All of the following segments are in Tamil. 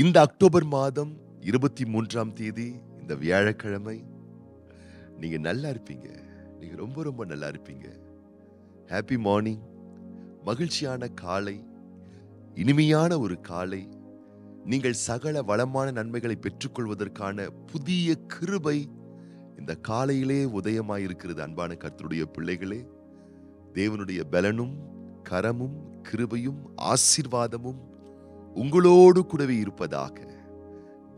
இந்த அக்டோபர் மாதம் 23ஆம் தேதி இந்த வியாழக்கிழமை நீங்க நல்லா இருப்பீங்க. நீங்க ரொம்ப ரொம்ப நல்லா இருப்பீங்க. Happy morning. மகிழ்ச்சியான காலை, இனிமையான ஒரு காலை. நீங்கள் சகல வளமான நன்மைகளை பெற்றுக்கொள்வதற்கான புதிய கிருபை இந்த காலையிலே உதயமாயிருக்கிறது. அன்பான கர்த்தருடைய பிள்ளைகளே, தேவனுடைய பலனும் கரமும் கிருபையும் ஆசீர்வாதமும் உங்களோடு கூடவே இருப்பதாக.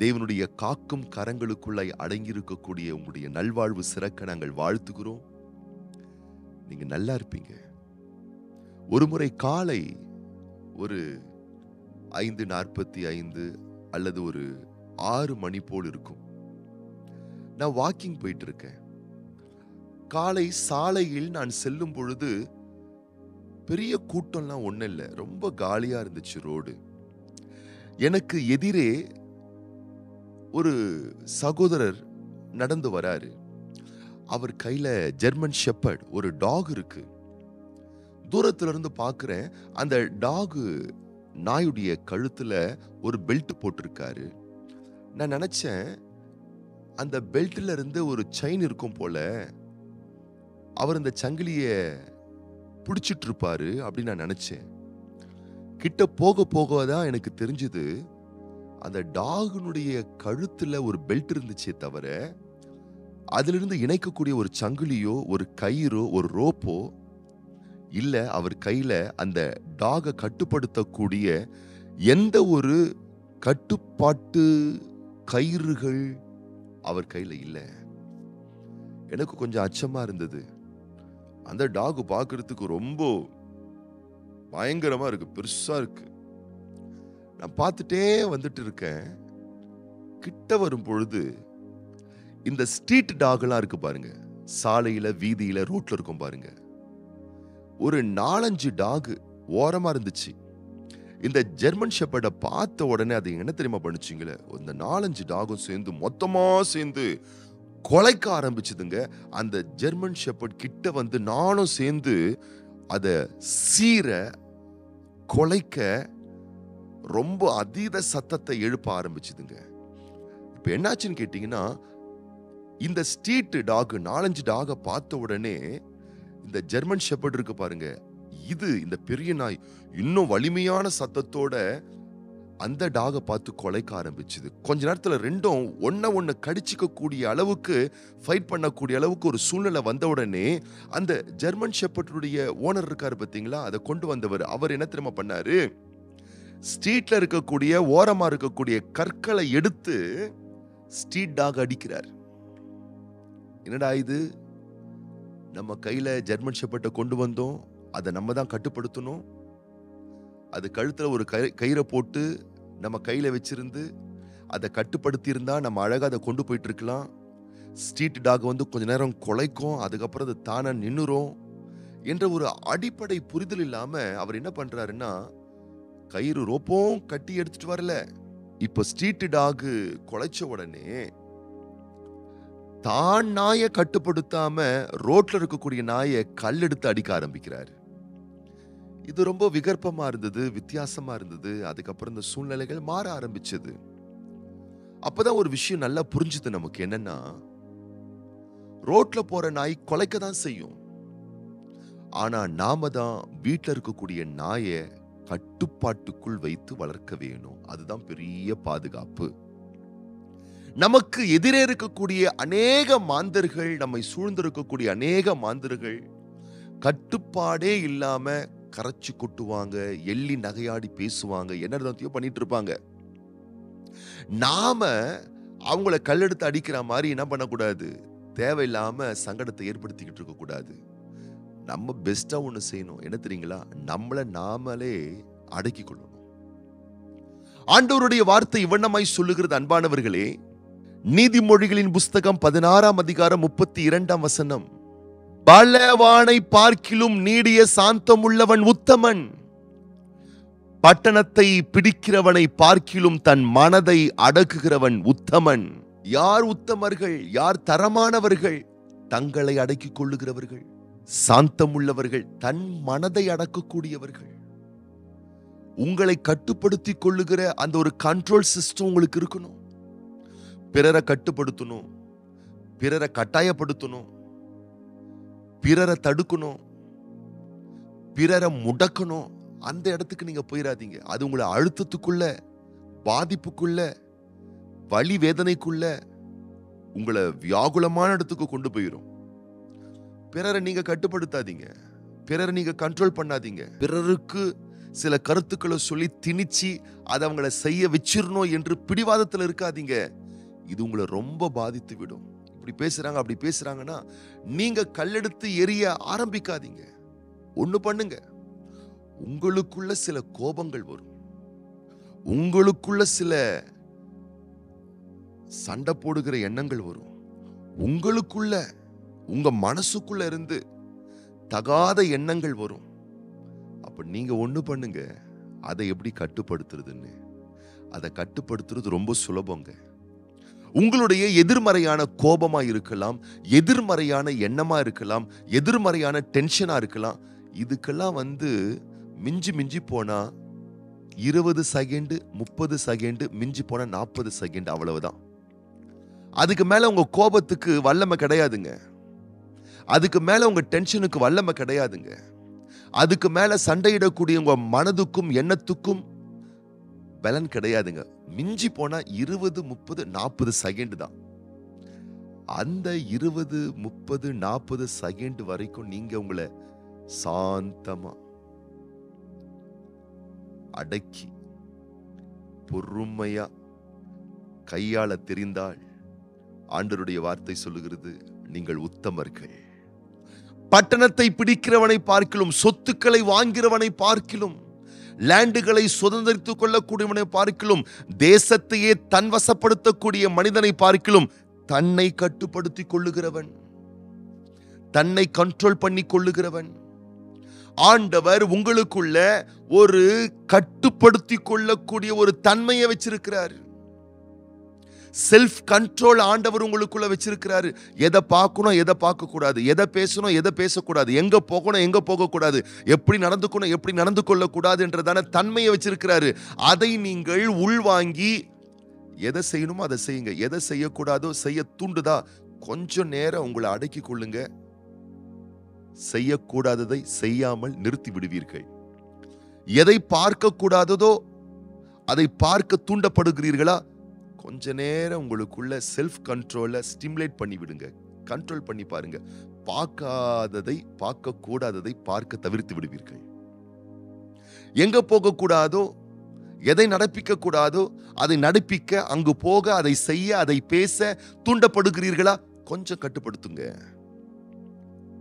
தேவனுடைய காக்கும் கரங்களுக்குள்ளாய் அடங்கியிருக்கக்கூடிய உங்களுடைய நல்வாழ்வு சிறக்க நாங்கள் வாழ்த்துகிறோம். நீங்க நல்லா இருப்பீங்க. ஒரு முறை காலை ஒரு 5:45 அல்லது ஒரு 6 மணி போல் இருக்கும். நான் வாக்கிங் போயிட்டு இருக்கேன். காலை சாலையில் நான் செல்லும் பொழுது பெரிய கூட்டம்லாம் ஒன்றும் இல்லை, ரொம்ப காலியா இருந்துச்சு ரோடு. எனக்கு எதிரே ஒரு சகோதரர் நடந்து வராரு. அவர் கையில ஜெர்மன் ஷெப்பர்ட் ஒரு டாக் இருக்கு. தூரத்துல இருந்து பார்க்கிறேன், அந்த டாக் நாயுடைய கழுத்துல ஒரு பெல்ட் போட்டிருக்காரு. நான் நினைச்சேன், அந்த பெல்ட்ல இருந்து ஒரு செயின் இருக்கும் போல, அவர் அந்த சங்கிலிய பிடிச்சிட்டு இருப்பாரு அப்படின்னு நான் நினைச்சேன். கிட்ட போக போக தான் எனக்கு தெரிஞ்சது, அந்த டாகுனுடைய கழுத்துல ஒரு பெல்ட் இருந்துச்சே தவிர அதிலிருந்து இணைக்கக்கூடிய ஒரு சங்கிலியோ ஒரு கயிறோ ஒரு ரோப்போ இல்ல. அவர் கையில அந்த டாகை கட்டுப்படுத்தக்கூடிய எந்த ஒரு கட்டுப்பாட்டு கயிறுகள் அவர் கையில இல்ல. எனக்கு கொஞ்சம் அச்சமா இருந்தது. அந்த டாக் பார்க்கறதுக்கு ரொம்ப பயங்கரமா இருக்கு, பெருசா இருக்கு. நான் பார்த்துட்டே வந்துட்டு இருக்கேன். கிட்ட வரும் பொழுது இந்த ஸ்ட்ரீட் டாக்லாம் இருக்கு பாருங்க, சாலையில வீதியில ரோட்ல இருக்கும் பாருங்க, ஒரு 4-5 டாக் ஓரமா இருந்துச்சு. இந்த ஜெர்மன் ஷெப்பர்டை பார்த்த உடனே அது என்ன தெரியுமா பண்ணுச்சுங்களே, இந்த 4-5 டாகும் சேர்ந்து மொத்தமா சேர்ந்து கொலைக்க ஆரம்பிச்சுதுங்க. அந்த ஜெர்மன் ஷெப்பர்ட் கிட்ட வந்து நானும் சேர்ந்து அதை சீர கொலைக்க ரொம்ப அதீத சத்தத்தை எழுப்ப ஆரம்பிச்சுதுங்க. இப்ப என்னாச்சுன்னு கேட்டீங்கன்னா, இந்த ஸ்ட்ரீட் டாக் 4-5 டாக பார்த்த உடனே இந்த ஜெர்மன் ஷெப்பர்ட் இருக்கு பாருங்க, இந்த பெரிய நாய் இன்னும் வலிமையான சத்தத்தோட அந்த டாக பார்த்து கொலைக்க ஆரம்பிச்சுது. கொஞ்ச நேரத்துல ரெண்டும் ஒண்ணு கடிச்சிக்க கூடிய அளவுக்கு, ஃபைட் பண்ணக்கூடிய அளவுக்கு ஒரு சூழ்நிலை வந்த உடனே அந்த ஜெர்மன் ஷெப்பர்டுடைய ஓனர் இருக்காரு பாத்தீங்களா, அதை கொண்டு வந்தவர், அவர் என்ன தெரியுமா பண்ணாரு, ஸ்ட்ரீட்ல இருக்கக்கூடிய ஓரமா இருக்கக்கூடிய கற்களை எடுத்து ஸ்ட்ரீட் டாக் அடிக்கிறார். என்னடா இது, நம்ம கையில ஜெர்மன் ஷெப்பர்டை கொண்டு வந்தோம், அதை நம்ம தான் கட்டுப்படுத்தணும். அது கழுத்துல ஒரு கயிறை போட்டு நம்ம கையில வச்சிருந்து அதை கட்டுப்படுத்தி இருந்தா நம்ம அழகா அதை கொண்டு போயிட்டு இருக்கலாம். ஸ்ட்ரீட் டாக் வந்து கொஞ்ச நேரம் கொலைக்கும், அதுக்கப்புறம் அது தானா நின்னுரும் என்ற ஒரு அடிப்படை புரிதல் இல்லாம அவர் என்ன பண்றாருன்னா, கயிறு ரோப்பும் கட்டி எடுத்துட்டு வரல. இப்ப ஸ்ட்ரீட் டாக் கொலைச்ச உடனே தான் நாயை கட்டுப்படுத்தாம ரோட்ல இருக்கக்கூடிய நாயை கல் எடுத்து அடிக்க ஆரம்பிக்கிறாரு. இது ரொம்ப விகற்பமா இருந்தது, வித்தியாசமா இருந்தது. அதுக்கப்புறம் இந்த சூழ்நிலைகள் மாற ஆரம்பிச்சது. அப்பதான் ஒரு விஷயம் நல்லா புரிஞ்சுது நமக்கு. என்னன்னா, ரோட்ல போற நாய் கொலைக்க தான் செய்யும். ஆனா நாம தான் வீட்டுல இருக்கக்கூடிய நாயை கட்டுப்பாட்டுக்குள் வைத்து வளர்க்க வேணும். அதுதான் பெரிய பாதுகாப்பு. நமக்கு எதிரே இருக்கக்கூடிய அநேக மாந்தர்கள், நம்மை சூழ்ந்திருக்கக்கூடிய அநேக மாந்தர்கள் கட்டுப்பாடே இல்லாம கரைச்சு கொட்டுவாங்க, எள்ளி நகையாடி பேசுவாங்க, என்ன பண்ணிட்டு இருப்பாங்க. நாம அவங்கள கல்லெடுத்து அடிக்கிற மாதிரி என்ன பண்ணக்கூடாது, தேவையில்லாம சங்கடத்தை ஏற்படுத்திக்கிட்டு இருக்க கூடாது. நம்ம பெஸ்டா ஒண்ணு செய்யணும். என்ன தெரியுங்களா, நம்மள நாமளே அடக்கிக் கொள்ளணும். ஆண்டவருடைய வார்த்தை இவ்வண்ணமாய் சொல்லுகிறது. அன்பானவர்களே, நீதிமொழிகளின் புஸ்தகம் 16ஆம் அதிகாரம் 32ஆம் வசனம், பலவானை பார்க்கிலும் நீடிய சாந்தம் உள்ளவன் உத்தமன், பட்டணத்தை பிடிக்கிறவனை பார்க்கிலும் தன் மனதை அடக்குகிறவன் உத்தமன். யார் உத்தமர்கள், யார் தரமானவர்கள்? தங்களை அடக்கிக் கொள்ளுகிறவர்கள், சாந்தம் உள்ளவர்கள், தன் மனதை அடக்கக்கூடியவர்கள். உங்களை கட்டுப்படுத்தி கொள்ளுகிற அந்த ஒரு கண்ட்ரோல் சிஸ்டம் உங்களுக்கு இருக்கணும். பிறரை கட்டுப்படுத்தணும், பிறரை கட்டாயப்படுத்தணும், பிறரை தடுக்கணும், பிறரை முடக்கணும். அந்த இடத்துக்கு நீங்க போயிடாதீங்க. அது உங்களை அழுத்தத்துக்குள்ள, பாதிப்புக்குள்ள, வலி வேதனைக்குள்ள, உங்களை வியாகுலமான இடத்துக்கு கொண்டு போயிடும். பிறரை நீங்க கட்டுப்படுத்தாதீங்க, பிறரை நீங்க கண்ட்ரோல் பண்ணாதீங்க. பிறருக்கு சில கருத்துக்களை சொல்லி திணிச்சு அதை அவங்கள செய்ய வச்சிடணும் என்று பிடிவாதத்தில் இருக்காதீங்க. இது உங்களை ரொம்ப பாதித்து விடும். இப்படி பேசுறாங்க அப்படி பேசுறாங்கன்னா நீங்க கல்லெடுத்து எரிய ஆரம்பிக்காதீங்க. ஒண்ணு பண்ணுங்க, உங்களுக்குள்ள சில கோபங்கள் வரும், உங்களுக்குள்ள சில சண்டை போடுகிற எண்ணங்கள் வரும், உங்களுக்குள்ள உங்க மனசுக்குள்ள இருந்து தகாத எண்ணங்கள் வரும். அப்ப நீங்க ஒண்ணு பண்ணுங்க, அதை எப்படி கட்டுப்படுத்துறதுன்னு. அதை கட்டுப்படுத்துறது ரொம்ப சுலபங்க. உங்களுடைய எதிர்மறையான கோபமா இருக்கலாம், எதிர்மறையான எண்ணமா இருக்கலாம், எதிர்மறையான டென்ஷனா இருக்கலாம். இதுக்கெல்லாம் மிஞ்சி மிஞ்சி போனா 20 செகண்ட், 30 செகண்ட், மிஞ்சி போனா 40 செகண்ட், அவ்வளவுதான். அதுக்கு மேல உங்க கோபத்துக்கு வல்லமை கிடையாதுங்க. அதுக்கு மேல உங்க டென்ஷனுக்கு வல்லமை கிடையாதுங்க. அதுக்கு மேல சண்டையிடக்கூடிய உங்க மனதுக்கும் எண்ணத்துக்கும் பலன் கிடையாதுங்க. மிஞ்சி போனா 20, 30, 40 செகண்ட் தான். அந்த 20, 30, 40 செகண்ட் வரைக்கும் நீங்க உங்களை சாந்தமா அடக்கி பொறுமையா கையாள தெரிந்தால் ஆண்டவருடைய வார்த்தை சொல்லுகிறது, நீங்கள் உத்தமர்கள். பட்டணத்தை பிடிக்கிறவனை பார்க்கிலும், சொத்துக்களை வாங்கிறவனை பார்க்கிலும், லேண்டுகளை சுதந்திரித்துக் கொள்ளக்கூடியவனை பார்க்கிலும், தேசத்தையே தன் வசப்படுத்தக்கூடிய மனிதனை பார்க்கிலும் தன்னை கட்டுப்படுத்திக் கொள்ளுகிறவன், தன்னை கண்ட்ரோல் பண்ணி கொள்ளுகிறவன். ஆண்டவர் உங்களுக்குள்ள ஒரு கட்டுப்படுத்தி கொள்ளக்கூடிய ஒரு தன்மையை வச்சிருக்கிறார். செல்ஃப் கண்ட்ரோல் ஆண்டவர் உங்களுக்குள்ள வச்சிருக்கிறாரு. எதை பார்க்கணும், எதை பார்க்க கூடாது, எதை பேசணும், எதை பேசக்கூடாது, எங்க போகணும், எங்க போகக்கூடாது, எப்படி நடந்துக்கணும், எப்படி நடந்து கொள்ளக்கூடாது என்றதான தன்மையை வச்சிருக்கிறாரு. அதை நீங்கள் உள்வாங்கி எதை செய்யணுமோ அதை செய்யுங்க. எதை செய்யக்கூடாதோ, செய்ய தூண்டுதா, கொஞ்சம் நேரம் உங்களை அடக்கி கொள்ளுங்க. செய்யக்கூடாததை செய்யாமல் நிறுத்தி விடுவீர்கள். எதை பார்க்க கூடாததோ அதை பார்க்க தூண்டப்படுகிறீர்களா, கொஞ்ச நேரம் உங்களுக்குள்ள செல்ஃப் கண்ட்ரோல ஸ்டிமுலேட் பண்ணி விடுங்க. கண்ட்ரோல் பண்ணி பாருங்க. பார்க்காததை, பார்க்க கூடாததை பார்க்க தவிர்த்து விடுவீர்கள். எங்க போக கூடாதோ, எதை நடப்பிக்க கூடாதோ அதை நடப்பிக்க, அங்கு போக, அதை செய்ய, அதை பேச தூண்டப்படுகிறீர்களா, கொஞ்சம் கட்டுப்படுத்துங்க.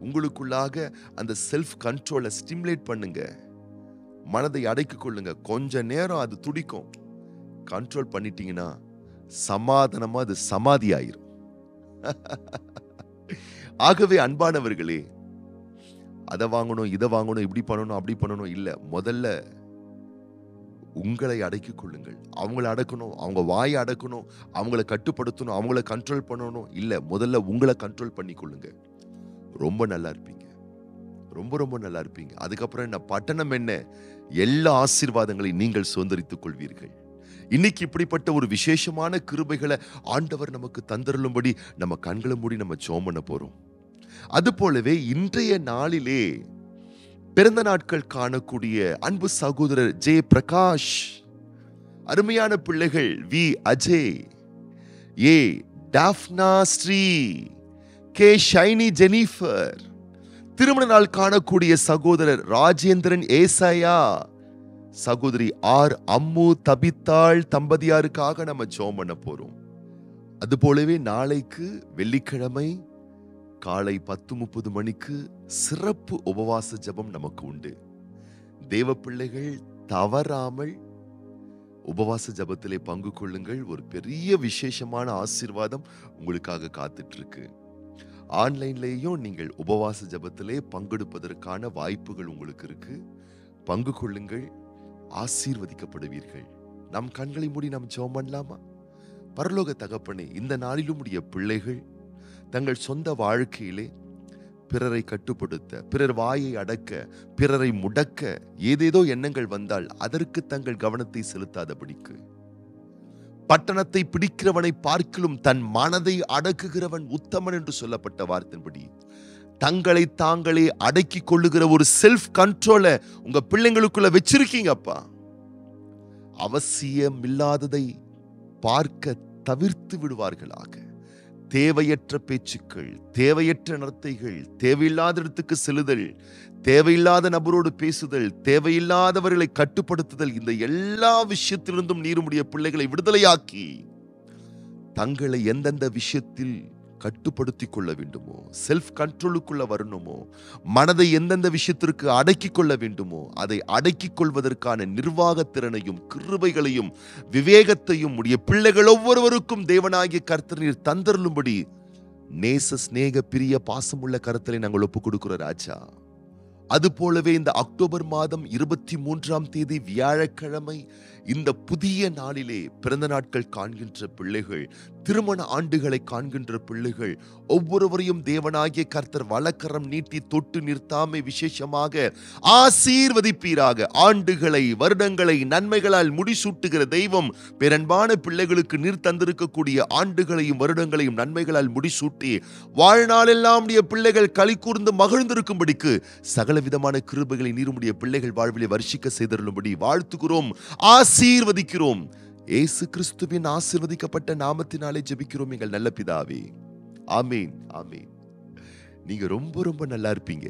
உங்களுக்குள்ளாக அந்த செல்ஃப் கண்ட்ரோல ஸ்டிமுலேட் பண்ணுங்க. மனதை அடக்கிக் கொள்ளுங்க. கொஞ்ச நேரம் அது துடிக்கும். கண்ட்ரோல் பண்ணிட்டீங்கன்னா சமாதானமா அது சமாதி ஆயிரும். ஆகவே அன்பானவர்களே, அதை வாங்கணும், இதை வாங்கணும், இப்படி பண்ணணும், அப்படி பண்ணணும் இல்ல. முதல்ல உங்களை அடக்கிக் கொள்ளுங்கள். அவங்கள அடக்கணும், அவங்க வாயை அடக்கணும், அவங்கள கட்டுப்படுத்தணும், அவங்கள கண்ட்ரோல் பண்ணணும் இல்ல. முதல்ல உங்களை கண்ட்ரோல் பண்ணி கொள்ளுங்க. ரொம்ப நல்லா இருப்பீங்க. ரொம்ப ரொம்ப நல்லா இருப்பீங்க. அதுக்கப்புறம் என்ன, பட்டணம் என்ன, எல்லா ஆசீர்வாதங்களையும் நீங்கள் சுதந்திரித்துக் கொள்வீர்கள். இன்னைக்கு இப்படிப்பட்ட ஒரு விசேஷமான கிருபைகளை ஆண்டவர் நமக்கு தந்தருளும்படி நம்ம கண்களை மூடி நம்ம ஜெபம் பண்ண போறோம். அது போலவே இன்றைய நாளிலே பிறந்த நாட்கள் காணக்கூடிய அன்பு சகோதரர் ஜே பிரகாஷ், அருமையான பிள்ளைகள் V Ajay, A Daphna Sri, K Shiny Jennifer, திருமண நாள் காணக்கூடிய சகோதரர் ராஜேந்திரன் ஏசாயா, சகோதரி ஆர் அம்மு தபித்தாள் தம்பதியாருக்காக நம்ம ஜெபம் பண்ண போறோம். அது போலவே நாளைக்கு வெள்ளிக்கிழமை காலை 10:30 மணிக்கு சிறப்பு உபவாச ஜெபம் நமக்கு உண்டு. தேவ பிள்ளைகள் தவறாமல் உபவாச ஜெபத்திலே பங்கு கொள்ளுங்கள். ஒரு பெரிய விசேஷமான ஆசீர்வாதம் உங்களுக்காக காத்துட்டு இருக்கு. ஆன்லைன்லேயும் நீங்கள் உபவாச ஜெபத்திலே பங்கெடுப்பதற்கான வாய்ப்புகள் உங்களுக்கு இருக்கு. பங்கு கொள்ளுங்கள், ஆசீர்வதிக்கப்படுவீர்கள். நம் கண்களை மூடி நாம் ஜெபம் பண்ணலாமா? பரலோக தகப்பனே, இந்த நாளிலும் உடைய பிள்ளைகள் தங்கள் சொந்த வாழ்க்கையிலே பிறரை கட்டுப்படுத்த, பிறர் வாயை அடக்க, பிறரை முடக்க ஏதேதோ எண்ணங்கள் வந்தால் அதற்கு தங்கள் கவனத்தை செலுத்தாதபடிக்கு, பட்டணத்தை பிடிக்கிறவனை பார்க்கிலும் தன் மனதை அடக்குகிறவன் உத்தமன் என்று சொல்லப்பட்ட வார்த்தையின்படி தங்களை தாங்களே அடக்கி கொள்ளுகிற ஒரு செல்ஃப் கண்ட்ரோலை உங்க பிள்ளைங்களுக்குள்ள வச்சிருக்கீங்கப்பா. அவசியமில்லாததை பார்க்க தவிர்த்து விடுவார்களாக. தேவையற்ற பேச்சுக்கள், தேவையற்ற நடத்தைகள், தேவையில்லாத இடத்துக்கு செல்லுதல், தேவையில்லாத நபரோடு பேசுதல், தேவையில்லாதவர்களை கட்டுப்படுத்துதல், இந்த எல்லா விஷயத்திலிருந்தும் நீருடைய பிள்ளைகளை விடுதலையாக்கி தங்களை எந்தெந்த விஷயத்தில் கட்டுப்படுத்திக் கொள்ள வேண்டுமோ, செல்ஃப் கண்ட்ரோலுக்குள்ள வரணுமோ, மனதை எந்தெந்த விஷயத்திற்கு அடக்கிக் கொள்ள வேண்டுமோ அதை அடக்கிக் கொள்வதற்கான நிர்வாக திறனையும் கிருபைகளையும் விவேகத்தையும் உடைய பிள்ளைகள் ஒவ்வொருவருக்கும் தேவனாகிய கர்த்தர் நீர் தந்தருளும்படி நேச சிநேக பிரிய பாசமுள்ள கருத்தலை நாங்கள் ஒப்புக் கொடுக்கிறோம் ராஜா. அது போலவே இந்த அக்டோபர் மாதம் 23ஆம் தேதி வியாழக்கிழமை இந்த புதிய நாளிலே பிறந்த நாட்கள் காண்கின்ற பிள்ளைகள், திருமண ஆண்டுகளை காண்கின்ற பிள்ளைகள் ஒவ்வொருவரையும் தேவனாகிய கர்த்தர் வலக்கரம் நீட்டி தொட்டு நிறுத்தாமை விசேஷமாக ஆசீர்வதிப்பீராக. ஆண்டுகளை, வருடங்களை நன்மைகளால் முடிசூட்டுகிற தெய்வம் பேரன்பான பிள்ளைகளுக்கு நீர் தந்திருக்கக்கூடிய ஆண்டுகளையும் வருடங்களையும் நன்மைகளால் முடிசூட்டி வாழ்நாளெல்லாம் பிள்ளைகள் களி கூர்ந்து மகிழ்ந்திருக்கும்படிக்கு சகல விதமான கிருபைகளை நீருடைய பிள்ளைகள் வாழ்விலே வர்ஷிக்க செய்தருளும்படி வாழ்த்துகிறோம், ஆசீர்வதிக்கிறோம். இயேசு கிறிஸ்துவின் ஆசீர்வதிக்கப்பட்ட நாமத்தினாலே ஜெபிக்கிறோம் எங்கள் நல்ல பிதாவே. ஆமீன், ஆமீன். நீங்க ரொம்ப ரொம்ப நல்லா இருப்பீங்க.